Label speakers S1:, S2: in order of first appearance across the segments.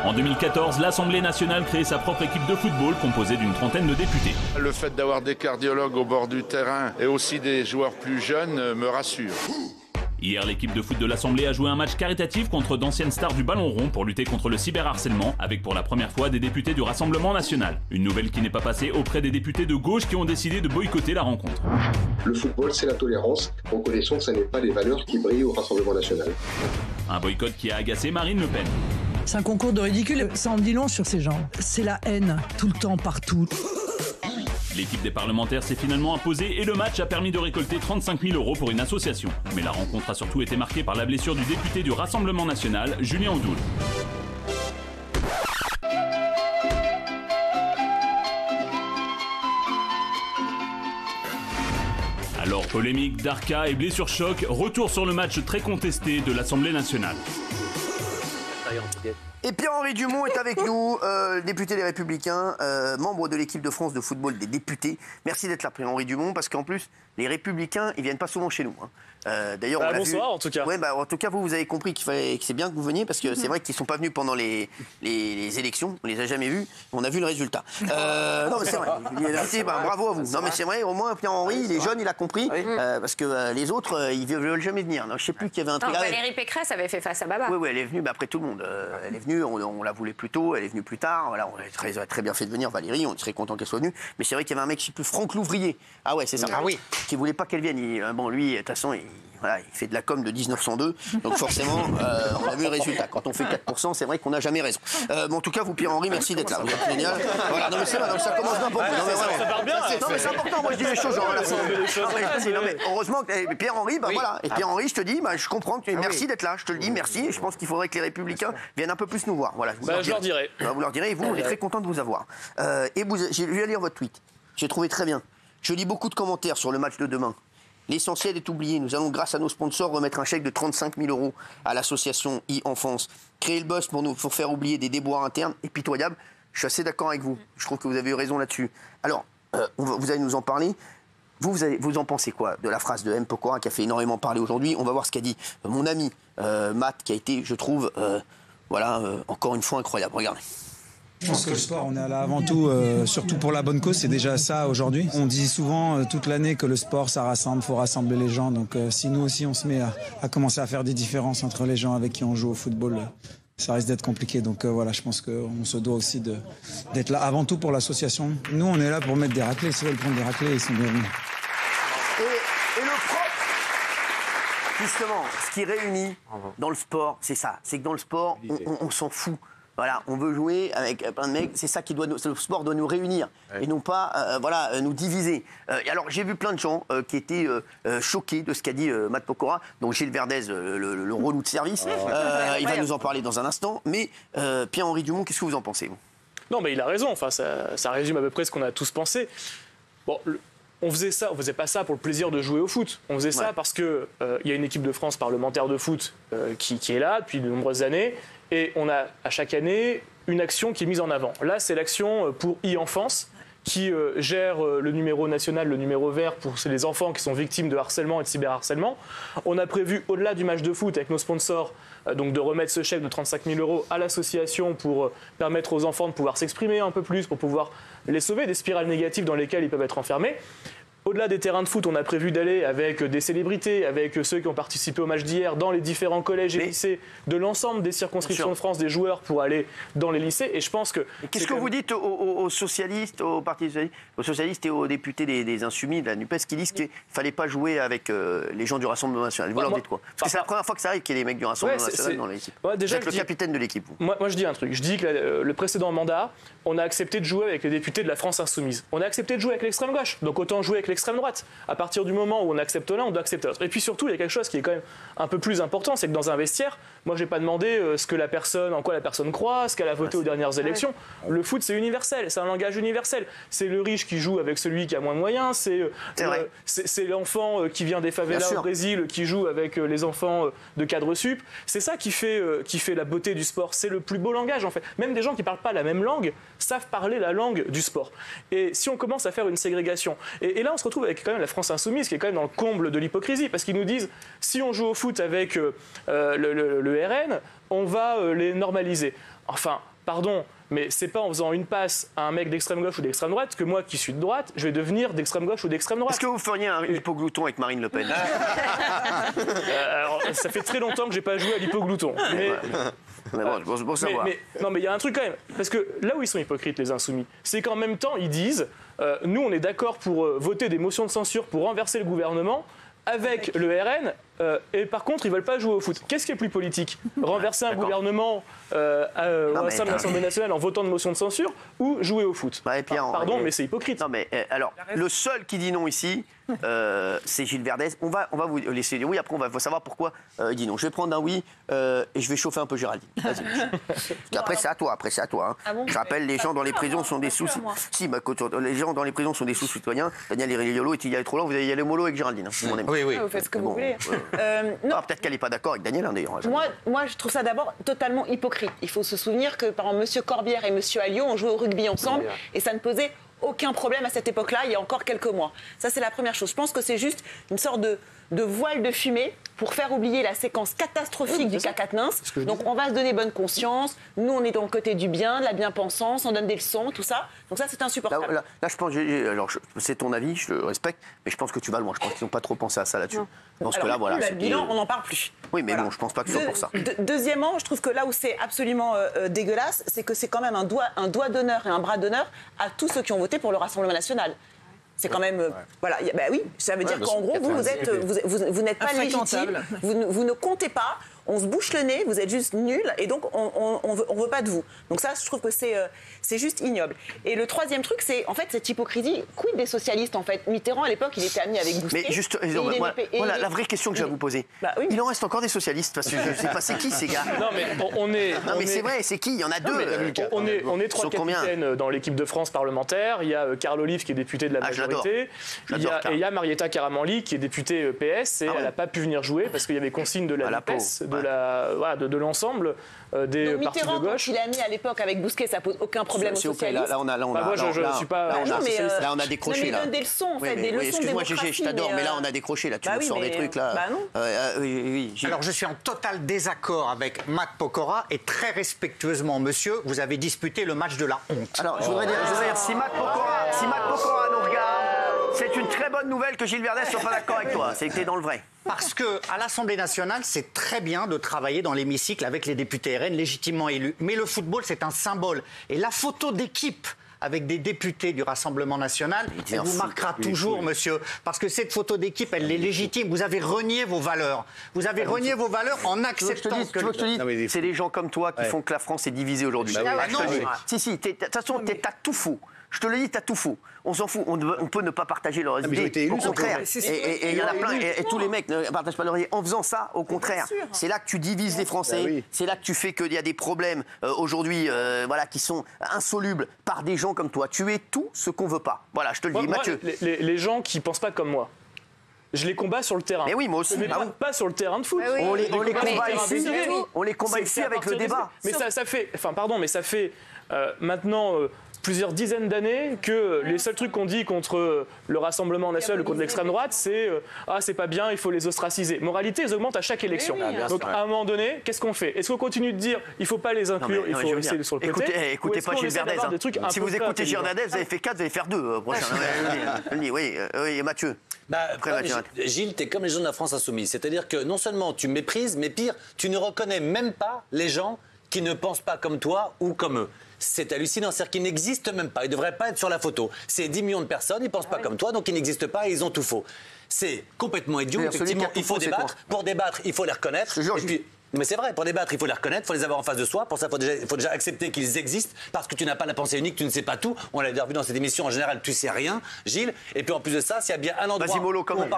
S1: En 2014, l'Assemblée nationale crée sa propre équipe de football composée d'une trentaine de députés.
S2: Le fait d'avoir des cardiologues au bord du terrain et aussi des joueurs plus jeunes me rassure.
S1: Hier, l'équipe de foot de l'Assemblée a joué un match caritatif contre d'anciennes stars du ballon rond pour lutter contre le cyberharcèlement, avec pour la première fois des députés du Rassemblement national. Une nouvelle qui n'est pas passée auprès des députés de gauche qui ont décidé de boycotter la rencontre.
S3: Le football, c'est la tolérance. Reconnaissons que ce n'est pas les valeurs qui brillent au Rassemblement national.
S1: Un boycott qui a agacé Marine Le Pen.
S4: C'est un concours de ridicule, ça en dit long sur ces gens. C'est la haine, tout le temps, partout.
S1: L'équipe des parlementaires s'est finalement imposée et le match a permis de récolter 35 000 € pour une association. Mais la rencontre a surtout été marquée par la blessure du député du Rassemblement national, Julien Audoul. Alors polémique, Darka et blessure choc, retour sur le match très contesté de l'Assemblée nationale.
S5: Et Pierre-Henri Dumont est avec nous, député des Républicains, membre de l'équipe de France de football des députés. Merci d'être là, Pierre-Henri Dumont, parce qu'en plus, les Républicains, ils viennent pas souvent chez nous. Hein. D'ailleurs,
S6: bonsoir, en tout cas.
S5: Ouais, en tout cas, vous avez compris que c'est bien que vous veniez, parce que c'est vrai qu'ils sont pas venus pendant les élections. On les a jamais vus. On a vu le résultat. Non, mais c'est vrai. Bravo à vous. Non, mais c'est vrai. Au moins, Pierre-Henri, il est jeune, il a compris, parce que les autres, ils veulent jamais venir. Non, je sais plus qu'il y avait un truc.
S7: Valérie Pécresse avait fait face à Baba.
S5: Oui, elle est venue, mais après tout le monde. Elle est venue. On la voulait plus tôt, elle est venue plus tard. Voilà, on a très bien fait de venir, Valérie. On serait content qu'elle soit venue. Mais c'est vrai qu'il y avait un mec, je sais plus, Franck Louvrier. Ah ouais, c'est ça.
S8: Ah oui.
S5: Qui voulait pas qu'elle vienne. Lui, de toute façon, il fait de la com de 1902. Donc forcément, on a vu le résultat. Quand on fait 4%, c'est vrai qu'on n'a jamais raison. En tout cas, vous, Pierre-Henri, merci d'être là. Vous êtes génial. Voilà, non mais c'est vrai, ça commence bien pour vous. Non mais c'est important. Moi, je dis les choses genre à la fin. Non mais heureusement que Pierre-Henri, voilà. Et Pierre-Henri, je te dis, je comprends que merci d'être là. Je te le dis, merci. Et je pense qu'il faudrait que les Républicains viennent un peu plus nous voir. Voilà.
S6: Je leur dirai.
S5: Vous leur direz. Et vous, on est très content de vous avoir. Et je vais lire votre tweet. J'ai trouvé très bien. Je lis beaucoup de commentaires sur le match de demain. L'essentiel est oublié. Nous allons, grâce à nos sponsors, remettre un chèque de 35 000 € à l'association e-Enfance. Créer le buzz pour faire oublier des déboires internes est pitoyable. Je suis assez d'accord avec vous. Je trouve que vous avez eu raison là-dessus. Alors, vous allez nous en parler. Vous en pensez quoi de la phrase de M. Pokora qui a fait énormément parler aujourd'hui? On va voir ce qu'a dit mon ami Matt, qui a été, je trouve, encore une fois incroyable. Regardez.
S9: Je pense que le sport, on est là avant tout, surtout pour la bonne cause, c'est déjà ça aujourd'hui. On dit souvent toute l'année que le sport, ça rassemble, il faut rassembler les gens. Donc si nous aussi, on se met à commencer à faire des différences entre les gens avec qui on joue au football, ça risque d'être compliqué. Donc voilà, je pense qu'on se doit aussi d'être là avant tout pour l'association. Nous, on est là pour mettre des raclés. S'ils veulent prendre des raclés, ils sont bienvenus.
S5: Et le propre, justement, ce qui réunit dans le sport, c'est ça. C'est que dans le sport, on s'en fout. Voilà, on veut jouer avec plein de mecs. C'est ça qui le sport doit nous réunir et non pas, nous diviser. Alors j'ai vu plein de gens qui étaient choqués de ce qu'a dit Matt Pokora, donc Gilles Verdez, le relou de service. Il va nous en parler dans un instant. Mais Pierre-Henri Dumont, qu'est-ce que vous en pensez, vous?
S6: Non, mais il a raison. Enfin, ça résume à peu près ce qu'on a tous pensé. Bon. On faisait pas ça pour le plaisir de jouer au foot. On faisait ça parce que y a une équipe de France parlementaire de foot qui est là depuis de nombreuses années, et on a à chaque année une action qui est mise en avant. Là, c'est l'action pour e-Enfance qui gère le numéro national, le numéro vert pour les enfants qui sont victimes de harcèlement et de cyberharcèlement. On a prévu, au-delà du match de foot avec nos sponsors, donc de remettre ce chèque de 35 000 € à l'association pour permettre aux enfants de pouvoir s'exprimer un peu plus, pour pouvoir les sauver des spirales négatives dans lesquelles ils peuvent être enfermés. Au-delà des terrains de foot, on a prévu d'aller avec des célébrités, avec ceux qui ont participé au match d'hier, dans les différents collèges et lycées de l'ensemble des circonscriptions de France, des joueurs pour aller dans les lycées. Et je pense que...
S5: Qu'est-ce que vous dites aux socialistes, au Parti socialiste, aux socialistes et aux députés des Insoumis, de la NUPES, qui disent qu'il ne fallait pas jouer avec les gens du Rassemblement national? Vous leur dites quoi? Parce que c'est la première fois que ça arrive qu'il y ait des mecs du Rassemblement national dans l'équipe. Vous êtes le capitaine de l'équipe, vous.
S6: Moi, je dis un truc. Je dis que le précédent mandat, on a accepté de jouer avec les députés de la France Insoumise. On a accepté de jouer avec l'extrême gauche. Donc autant jouer avec l'extrême droite. À partir du moment où on accepte l'un, on doit accepter l'autre. Et puis surtout, il y a quelque chose qui est quand même un peu plus important, c'est que dans un vestiaire, moi, j'ai pas demandé en quoi la personne croit, ce qu'elle a voté aux dernières élections. Le foot, c'est universel, c'est un langage universel. C'est le riche qui joue avec celui qui a moins de moyens, c'est l'enfant qui vient des favelas au Brésil qui joue avec les enfants de cadre sup. C'est ça qui fait la beauté du sport. C'est le plus beau langage, en fait. Même des gens qui parlent pas la même langue savent parler la langue du sport. Et si on commence à faire une ségrégation, et là, on se retrouve avec quand même la France Insoumise, qui est quand même dans le comble de l'hypocrisie, parce qu'ils nous disent, si on joue au foot avec le RN, on va les normaliser. Enfin, pardon, mais c'est pas en faisant une passe à un mec d'extrême gauche ou d'extrême droite que moi, qui suis de droite, je vais devenir d'extrême gauche ou d'extrême droite.
S5: Est-ce que vous feriez un hypoglouton avec Marine Le Pen?
S6: Alors, ça fait très longtemps que j'ai pas joué à l'hypoglouton. Mais
S5: bon, pour savoir.
S6: Non, mais il y a un truc quand même. Parce que là où ils sont hypocrites, les insoumis, c'est qu'en même temps, ils disent nous, on est d'accord pour voter des motions de censure pour renverser le gouvernement avec le RN, et par contre, ils veulent pas jouer au foot. Qu'est-ce qui est plus politique? Renverser un gouvernement au sein de l'Assemblée nationale en votant de motions de censure ou jouer au foot? Pardon, mais c'est hypocrite.
S5: Non, mais alors, le seul qui dit non ici, c'est Gilles Verdez. On va vous laisser dire oui, après on va savoir pourquoi il dit non. Je vais prendre un oui et je vais chauffer un peu Géraldine. Vas-y. Après, c'est à toi. Hein.
S7: Ah bon,
S5: je rappelle, les gens dans les prisons sont des sous. Si, les gens dans les prisons sont des sous-citoyens. Daniel Riolo, il y aller trop loin, vous allez y aller mollo avec Géraldine. Hein,
S7: oui. Vous faites ce que vous voulez.
S5: Non. Peut-être qu'elle n'est pas d'accord avec Daniel, d'ailleurs.
S7: Moi, je trouve ça d'abord totalement hypocrite. Il faut se souvenir que, par exemple, M. Corbière et M. Alliot ont joué au rugby ensemble et ça ne posait aucun problème à cette époque-là, il y a encore quelques mois. Ça, c'est la première chose. Je pense que c'est juste une sorte de voile de fumée pour faire oublier la séquence catastrophique du Cacatnins. Donc, on va se donner bonne conscience. Nous, on est dans le côté du bien, de la bien-pensance, on donne des leçons, tout ça. Donc ça, c'est insupportable.
S5: Là, je pense... Alors, c'est ton avis, je le respecte, mais je pense que tu vas loin. Je pense qu'ils n'ont pas trop pensé à ça là-dessus.
S7: Alors, que là, voilà, le bilan, on n'en parle plus.
S5: Oui, mais bon, je pense pas que ce soit pour ça.
S7: Deuxièmement, je trouve que là où c'est absolument dégueulasse, c'est que c'est quand même un doigt d'honneur et un bras d'honneur à tous ceux qui ont voté pour le Rassemblement national. C'est quand même... Voilà, oui, ça veut dire qu'en gros, vous n'êtes pas légitime, vous ne comptez pas, on se bouche le nez, vous êtes juste nuls, et donc on veut pas de vous. Donc ça, je trouve que c'est juste ignoble. Et le troisième truc, c'est en fait cette hypocrisie, quid des socialistes en fait. Mitterrand, à l'époque, il était ami avec Bousquet.
S5: Mais juste, voilà la vraie question que je vais vous poser.
S7: Oui.
S5: Il en reste encore des socialistes, parce que je ne sais pas c'est qui ces gars.
S6: Non, mais
S5: Non, mais c'est vrai, c'est qui? Il y en a deux.
S6: On est trois capitaines dans l'équipe de France parlementaire. Il y a Carl Olive qui est député de la majorité. Et il y a Marietta Karamanli qui est députée PS et elle n'a pas pu venir jouer parce qu'il y avait consigne de la NUPES, de l'ensemble des partis de gauche.
S7: Il a mis à l'époque avec Bousquet, ça pose aucun problème aux socialistes.
S5: Là, on a décroché.
S7: Là, on donne des leçons, en fait, des leçons de
S5: excuse-moi, Gégé, je t'adore, mais là, on a décroché. Là, tu nous sors des trucs là.
S8: Alors, je suis en total désaccord avec Matt Pokora et très respectueusement, monsieur, vous avez disputé le match de la honte.
S5: Alors, je voudrais dire, si Matt Pokora nous regarde, c'est une très bonne nouvelle que Gilles Verdez ne soit pas d'accord avec toi. C'est que t'es dans le vrai.
S8: Parce qu'à l'Assemblée nationale, c'est très bien de travailler dans l'hémicycle avec les députés RN légitimement élus. Mais le football, c'est un symbole. Et la photo d'équipe avec des députés du Rassemblement national, elle vous marquera toujours, monsieur. Parce que cette photo d'équipe, elle est légitime. Vous avez renié vos valeurs. Vous avez renié vos valeurs en acceptant que...
S5: Tu veux que je te dise, c'est les gens comme toi qui font que la France est divisée aujourd'hui. Si, de toute façon, t'as tout faux. Je te le dis, t'as tout faux. On s'en fout. On peut ne pas partager leurs idées. Au contraire. Et il y en a plein. Et tous les mecs ne partagent pas leurs idées. En faisant ça, au contraire, c'est là que tu divises les Français. C'est là que tu fais qu'il y a des problèmes aujourd'hui qui sont insolubles par des gens comme toi. Tu es tout ce qu'on veut pas. Voilà, je te le dis, Mathieu.
S6: Les gens qui pensent pas comme moi, je les combats sur le terrain.
S5: Mais oui, moi aussi.
S6: Mais pas sur le terrain de foot.
S5: On les combat ici avec le débat.
S6: Mais ça fait... mais ça fait maintenant... plusieurs dizaines d'années que les seuls trucs qu'on dit contre le Rassemblement national ou contre l'extrême droite, c'est c'est pas bien, il faut les ostraciser. Moralité, ils augmentent à chaque élection. Donc à un moment donné, qu'est-ce qu'on fait? Est-ce qu'on continue de dire il faut pas les inclure, il faut rester sur le côté?
S5: Écoutez pas Gilles Verdez. Si vous écoutez Gilles Verdez, vous avez fait 4, vous allez faire 2 prochain. Oui, Mathieu.
S10: Gilles, t'es comme les gens de la France insoumise. C'est-à-dire que non seulement tu méprises, mais pire, tu ne reconnais même pas les gens qui ne pensent pas comme toi ou comme eux. C'est hallucinant, c'est-à-dire qu'ils n'existent même pas, ils ne devraient pas être sur la photo. C'est 10 millions de personnes, ils ne pensent pas comme toi, donc ils n'existent pas et ils ont tout faux. C'est complètement idiot, effectivement, il faut débattre. Pour débattre, il faut les reconnaître. Mais c'est vrai, pour débattre, il faut les reconnaître, il faut les avoir en face de soi. Pour ça, il faut déjà accepter qu'ils existent, parce que tu n'as pas la pensée unique, tu ne sais pas tout. On l'a déjà vu dans cette émission, en général, tu sais rien, Gilles. Et puis en plus de ça, s'il y a bien un endroit...
S5: Vas-y, mollo quand même.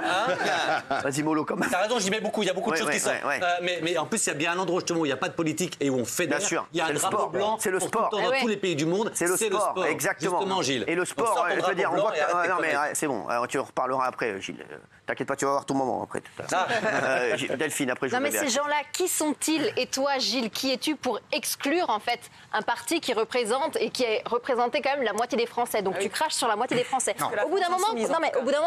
S5: Vas-y, mollo quand même.
S10: T'as raison, j'y mets beaucoup, il y a beaucoup de choses qui sortent. Mais en plus, il y a bien un endroit justement où il n'y a pas de politique et où on fédère.
S5: Bien sûr,
S10: il y a un drapeau blanc
S5: c'est le sport.
S10: Dans tous les pays du monde.
S5: C'est le sport, exactement.
S10: Justement, Gilles.
S5: Et le sport, je veux dire, on voit que... Non, mais c'est bon, tu en reparleras après, Gilles. T'inquiète pas, tu vas avoir ton moment après. Delphine, après, je vous
S11: Non, mais ces gens-là, qui sont-ils? Et toi, Gilles, qui es-tu pour exclure, en fait, un parti qui représente et qui est représenté quand même la moitié des Français? Donc tu craches sur la moitié des Français. Au bout d'un moment,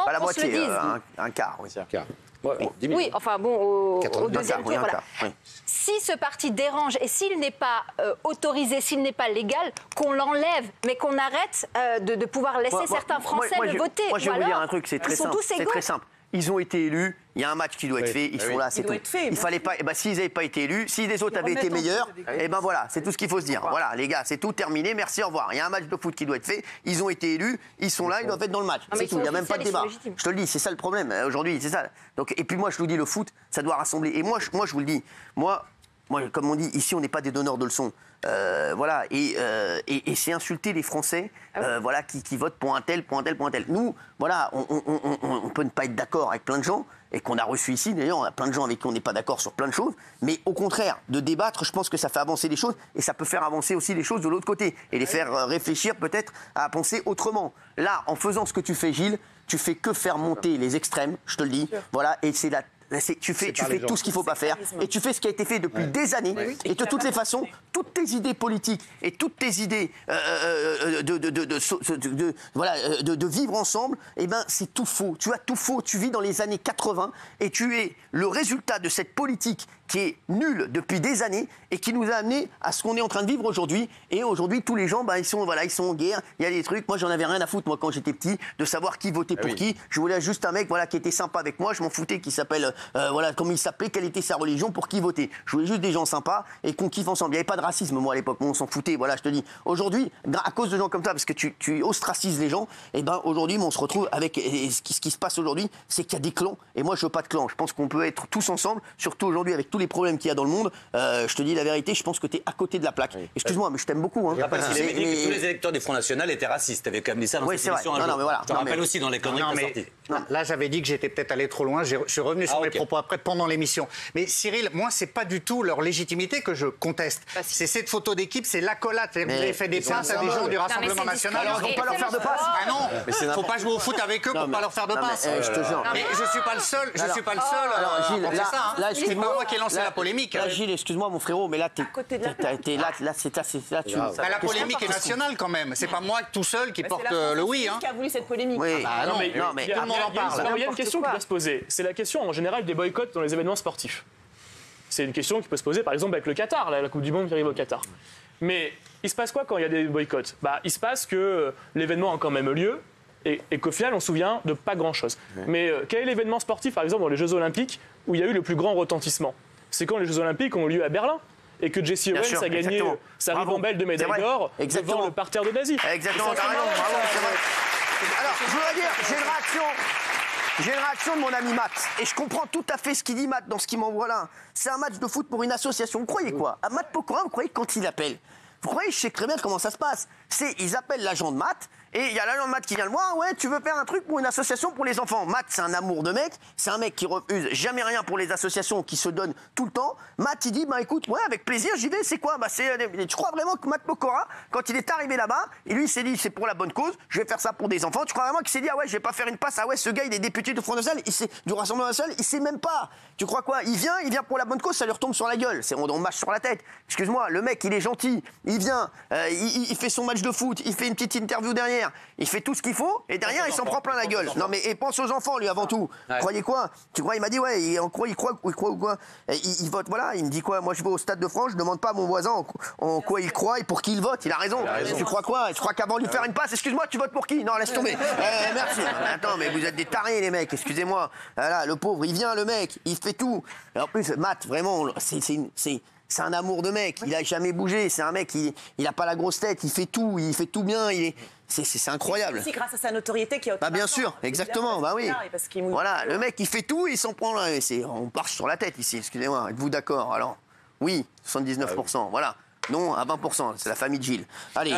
S5: pas la
S11: qu'on se le
S5: moitié,
S11: dise.
S5: un quart, oui.
S11: Oui, enfin bon, au deuxième tour, voilà. Si ce parti dérange et s'il n'est pas autorisé, s'il n'est pas légal, qu'on l'enlève, mais qu'on arrête de pouvoir laisser certains Français le voter.
S5: Moi, je vais vous dire un truc, c'est très simple. C'est très simple. Ils ont été élus, il y a un match qui doit être fait, ils sont là, c'est tout. Il fallait pas, s'ils n'avaient pas été élus, si les autres avaient été meilleurs, voilà, c'est tout ce qu'il faut se dire. Voilà, les gars, c'est tout terminé, merci, au revoir. Il y a un match de foot qui doit être fait, ils ont été élus, ils sont là, ils doivent être dans le match. C'est tout, il n'y a même pas de débat. Je te le dis, c'est ça le problème aujourd'hui, c'est ça. Donc, et puis moi, je vous dis, le foot, ça doit rassembler. Et moi, je vous le dis, moi, comme on dit, ici, on n'est pas des donneurs de leçons. Voilà, et c'est insulter les Français voilà, qui votent pour un tel. Nous, voilà, on peut ne pas être d'accord avec plein de gens, et qu'on a reçu ici, d'ailleurs, on a plein de gens avec qui on n'est pas d'accord sur plein de choses, mais au contraire, de débattre, je pense que ça fait avancer les choses, et ça peut faire avancer aussi les choses de l'autre côté, et les faire réfléchir peut-être à penser autrement. Là, en faisant ce que tu fais, Gilles, tu fais que faire monter les extrêmes, je te le dis, voilà, et c'est tu fais tout ce qu'il ne faut pas faire, et tu fais ce qui a été fait depuis des années, et de toutes les façons, toutes tes idées politiques et toutes tes idées de vivre ensemble, eh ben, c'est tout faux. Tu as tout faux, tu vis dans les années 80, et tu es le résultat de cette politique qui est nulle depuis des années, et qui nous a amené à ce qu'on est en train de vivre aujourd'hui. Et aujourd'hui, tous les gens, ils sont en guerre, il y a des trucs, moi j'en avais rien à foutre, moi quand j'étais petit, de savoir qui votait pour qui. Je voulais juste un mec qui était sympa avec moi, je m'en foutais, qui s'appelle... comment il s'appelait, quelle était sa religion, pour qui voter. Je voulais juste des gens sympas et qu'on kiffe ensemble. Il n'y avait pas de racisme, moi, à l'époque. On s'en foutait, voilà, je te dis. Aujourd'hui, à cause de gens comme ça, parce que tu ostracises les gens, et ben aujourd'hui, on se retrouve avec... ce qui se passe aujourd'hui, c'est qu'il y a des clans. Et moi, je veux pas de clans. Je pense qu'on peut être tous ensemble, surtout aujourd'hui, avec tous les problèmes qu'il y a dans le monde. Je te dis la vérité, je pense que tu es à côté de la plaque. Excuse-moi, mais je t'aime beaucoup. Hein.
S10: Je rappelle qu'il avait dit que tous les électeurs du Front National étaient racistes. Tu avais quand même dit ça dans cette émission un jour.
S5: Voilà.
S10: Je te rappelle aussi dans les conneries que tu as sorties.
S8: Là, j'avais dit que j'étais peut-être allé trop loin. Je suis revenu sur mes propos après, pendant l'émission. Mais Cyril, moi, c'est pas du tout leur légitimité que je conteste. C'est cette photo d'équipe, c'est l'accolade. Vous avez fait des passes à des gens du Rassemblement National.
S5: Alors, ils vont pas leur faire de passe.
S8: Ah non, faut pas jouer au foot avec eux pour pas leur faire de passe.
S5: Je te jure.
S8: Mais je suis pas le seul. Je suis pas le seul.
S5: Alors, Gilles, là,
S8: c'est pas moi qui ai lancé la polémique.
S5: Là, Gilles, excuse-moi, mon frérot, mais là, t'es là,
S8: la polémique est nationale quand même. C'est pas moi tout seul qui porte le oui.
S7: Qui a voulu cette polémique.
S5: Oui.
S6: Non, mais
S8: tout le monde en parle.
S6: Il y a une question qui peut se poser. C'est la question en général des boycotts dans les événements sportifs. C'est une question qui peut se poser par exemple avec le Qatar, la Coupe du Monde qui arrive au Qatar. Mais il se passe quoi quand il y a des boycotts ? Il se passe que l'événement a quand même lieu et qu'au final on se souvient de pas grand-chose. Mais quel est l'événement sportif par exemple dans les Jeux Olympiques où il y a eu le plus grand retentissement ? C'est quand les Jeux Olympiques ont eu lieu à Berlin et que Jesse Owens a gagné sa ribambelle de médailles d'or devant le parterre de nazis.
S5: Exactement, bravo, c'est vrai. Alors, je voudrais dire, j'ai une réaction de mon ami Matt, et je comprends tout à fait ce qu'il dit Matt dans ce qu'il m'envoie là. C'est un match de foot pour une association. Vous croyez quoi ? À Matt Pokora, vous croyez quand il appelle ? Vous croyez, je sais très bien comment ça se passe. Ils appellent l'agent de Matt, et il y a l'agent de Matt qui vient le voir. Ouais, tu veux faire un truc pour une association pour les enfants. Matt, c'est un amour de mec. C'est un mec qui refuse jamais rien pour les associations, qui se donne tout le temps. Matt, il dit, écoute, ouais, avec plaisir, j'y vais. C'est quoi ? Tu crois vraiment que Matt Pokora, quand il est arrivé là-bas, et lui, il s'est dit, c'est pour la bonne cause, je vais faire ça pour des enfants. Tu crois vraiment qu'il s'est dit, ah ouais, je vais pas faire une passe. Ah ouais, ce gars, il est député du Front National, du Rassemblement National, il sait même pas. Tu crois quoi ? Il vient pour la bonne cause, ça lui retombe sur la gueule. On mâche sur la tête. Excuse-moi, le mec, il est gentil. Il vient, il fait son match de foot, il fait une petite interview derrière, il fait tout ce qu'il faut, et derrière, il s'en prend plein la gueule. Non, mais pense aux enfants, lui, avant tout. Croyez quoi ? Tu crois, il m'a dit, ouais, il croit ou quoi ? Il vote, voilà, il me dit quoi ? Moi, je vais au Stade de France, je demande pas à mon voisin en quoi il croit et pour qui il vote. Il a raison. Tu crois quoi ? Tu crois qu'avant de lui faire une passe, excuse-moi, tu votes pour qui ? Non, laisse tomber. Merci. Attends, mais vous êtes des tarés, les mecs, excusez-moi. Voilà, le pauvre, il vient, le mec, il fait tout. Et en plus, Matt, vraiment, c'est un amour de mec. Il a jamais bougé. C'est un mec, il a pas la grosse tête. Il fait tout bien. C'est incroyable.
S7: C'est grâce à sa notoriété qui a
S5: bien sûr, exactement. Oui. Voilà, le mec, il fait tout, il s'en prend là. On marche sur la tête ici. Excusez-moi. Êtes-vous d'accord ? Alors, oui, 79%. Voilà. Non, à 20%. C'est la famille de Gilles. Allez.